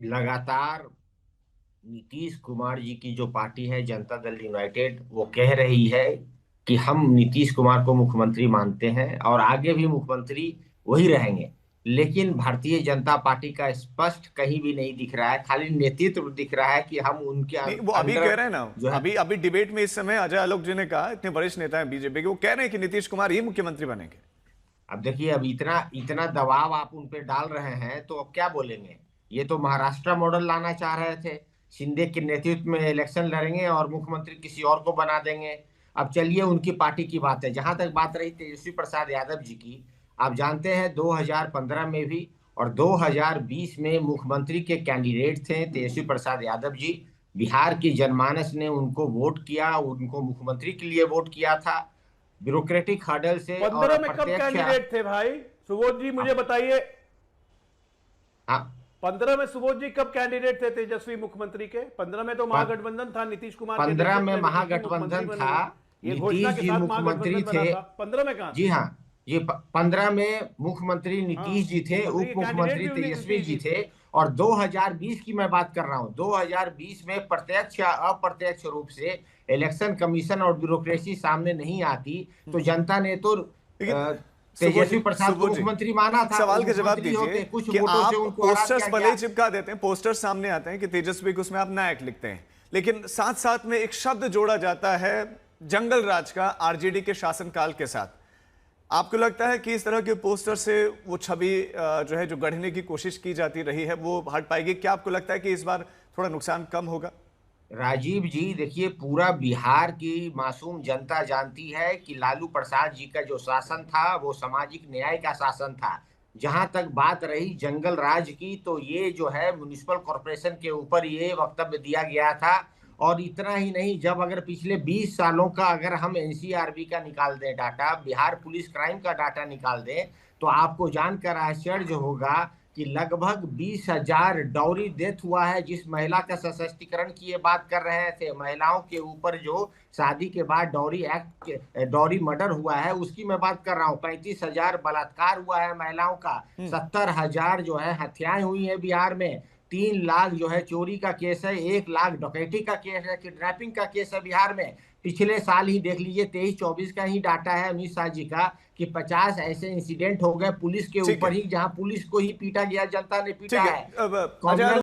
लगातार नीतीश कुमार जी की जो पार्टी है जनता दल यूनाइटेड, वो कह रही है कि हम नीतीश कुमार को मुख्यमंत्री मानते हैं और आगे भी मुख्यमंत्री वही रहेंगे। लेकिन भारतीय जनता पार्टी का स्पष्ट कहीं भी नहीं दिख रहा है, खाली नेतृत्व दिख रहा है कि हम उनके नहीं, वो अभी अंडर कह रहे हैं ना। जो है। अभी अभी डिबेट में इस समय अजय आलोक जी ने कहा, इतने वरिष्ठ नेता हैं बीजेपी के, वो कह रहे हैं कि नीतीश कुमार ही मुख्यमंत्री बनेंगे। अब देखिए, अब इतना इतना दबाव आप उन पे डाल रहे हैं तो अब क्या बोलेंगे। ये तो महाराष्ट्र मॉडल लाना चाह रहे थे, शिंदे के नेतृत्व में इलेक्शन लड़ेंगे और मुख्यमंत्री किसी और को बना देंगे। अब चलिए उनकी पार्टी की बात है, जहां तक बात रही तेजस्वी प्रसाद यादव जी की। आप जानते हैं 2015 में भी और 2020 में मुख्यमंत्री के कैंडिडेट थे तेजस्वी प्रसाद यादव जी। बिहार की जनमानस ने उनको वोट किया, उनको मुख्यमंत्री के लिए वोट किया था, ब्यूरोक्रेटिक हर्डल से और 15 में कब अप्रत्यक्ष। कैंडिडेट थे भाई? सुबोध जी मुझे आप- बताइए, हाँ, 15 में सुबोध जी कब कैंडिडेट थे तेजस्वी मुख्यमंत्री के? 15 में तो प- महागठबंधन था, नीतीश कुमार के 15 नेतृत्व में में नीतीश जी मुख्यमंत्री महागठबंधन था। बनेंगे, ये घोषणा नीतीश के जी साथ मुख्यमंत्री महागठबंधन बना थे। था। 15 में कहां जी थे? हाँ, ये 15 में मुख्यमंत्री हाँ, नीतीश जी थे, मुख्यमंत्री उप के कैंडिडेट मुख्यमंत्री भी तेजस्वी नीतीश जी जी थे। थे। और 2020 की मैं बात कर रहा हूँ, 2020 में प्रत्यक्ष या अप्रत्यक्ष रूप से इलेक्शन कमीशन और ब्यूरोक्रेसी सामने नहीं आती तो जनता ने तो लेकिन सुबोध तेजस्वी जी, प्रसाद को सुबोध जी, मुख्यमंत्री माना एक था। वो सवाल का जवाब मुख्यमंत्री दीजिए होते, कुछ कि वोटों से आप उनको हरा पोस्टर्स दिया भले गया। ही चिपका देते हैं, पोस्टर्स सामने आते हैं कि तेजस्वी को उसमें आप नायक लिखते हैं, लेकिन साथ साथ में एक शब्द जोड़ा जाता है जंगल राज का आरजेडी के शासनकाल के साथ। आपको लगता है कि इस तरह के पोस्टर से वो छवि जो है, जो गढ़ने की कोशिश की जाती रही है, वो हट पाएगी? क्या आपको लगता है कि इस बार थोड़ा नुकसान कम होगा? राजीव जी, देखिए पूरा बिहार की मासूम जनता जानती है कि लालू प्रसाद जी का जो शासन था वो सामाजिक न्याय का शासन था। जहां तक बात रही जंगल राज की, तो ये जो है म्युनिसिपल कॉरपोरेशन के ऊपर ये वक्तव्य दिया गया था। और इतना ही नहीं, जब अगर पिछले 20 सालों का अगर हम एनसीआरबी का निकाल दें डाटा, बिहार पुलिस क्राइम का डाटा निकाल दें, तो आपको जानकर आश्चर्य होगा कि लगभग 20,000 डॉरी डेथ हुआ है। जिस महिला का सशक्तिकरण की ये बात कर रहे थे, महिलाओं के ऊपर जो शादी के बाद डॉरी एक्ट, डॉरी मर्डर हुआ है, उसकी मैं बात कर रहा हूँ। 35,000 बलात्कार हुआ है महिलाओं का, 70,000 जो है हत्याएं हुई है बिहार में, 3 लाख जो है चोरी का केस है, 1 लाख डकैती का केस है, किडनैपिंग का केस है बिहार में। पिछले साल ही देख लीजिए, 23-24 का ही डाटा है अमित शाह जी का, कि 50 ऐसे इंसिडेंट हो गए पुलिस के ठीक ऊपर है, ही, जहां पुलिस को ही पीटा गया, जनता ने पीटा ठीक है। है। अब अजय कॉम्युनल